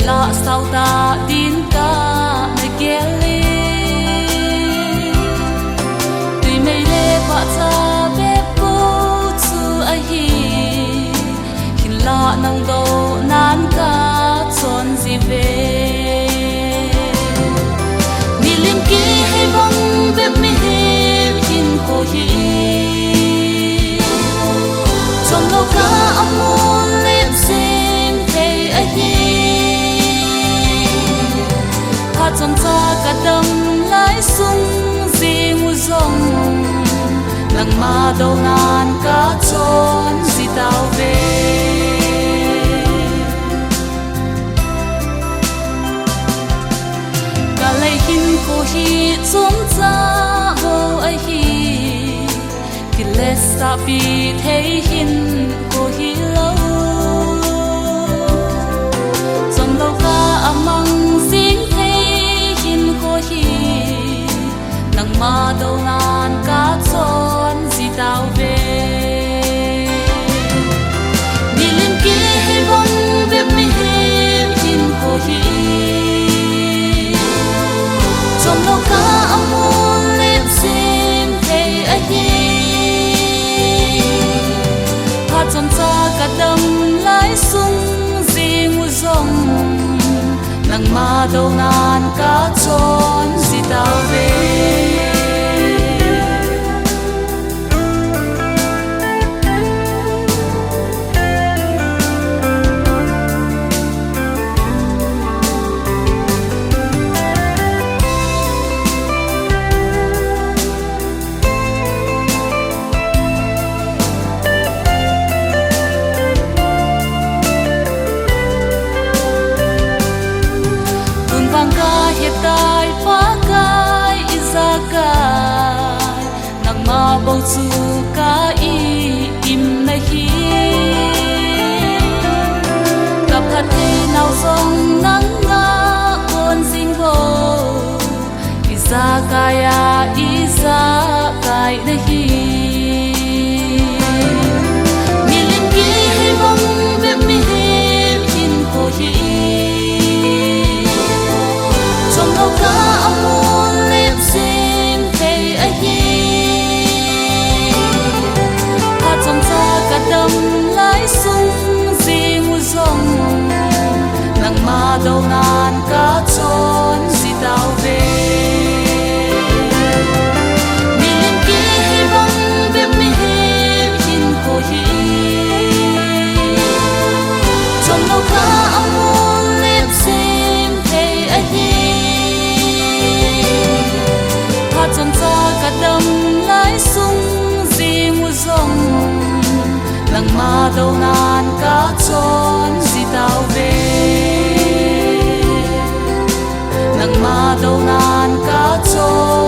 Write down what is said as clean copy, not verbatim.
La sao ta tin ca na geli tui mei le pa cha be pu chu a hi hin la nang do nan ka chon ji ve mi lim ki hai bang be mi hin ko hi chom lo ka amol le sim te a hi trong cha cả đâm lái sung gì mu rong lăng ma đâu nan cả trốn gì tao về cả lấy hin cô hi trong cha vô ai hi thì lẽ sa bi thấy hin cô hi lâu trong lâu ca amang xin nang ma đâu nan cả chốn gì tao về mi lim ki hay vong về mi hin cô hi trong lâu cả amol lên sim thấy ai hi ha trong cha cả đâm lái sung gì mu rong nang ma đâu nan cả chốn gì tao về tai phá kai iza kai nang ma bầu chu ka im na hi gặp thật thì nào song nắng nga con sinh vô iza kai na hi mi lim ki hay vong ve mi hin ko hi lâu ca amol lên sim thấy ai hi ha trong cha cả đâm lái sung gì mu rong nang ma đâu nan cả chốn gì tao về mi lim ki hay vong ve mi hin ko hi trong lâu ca amol lên sim thấy ai hi trong cha cả đâm lái sung gì mu rong lăng ma đâu nan cả chốn gì tao về lăng ma đâu nan cả chốn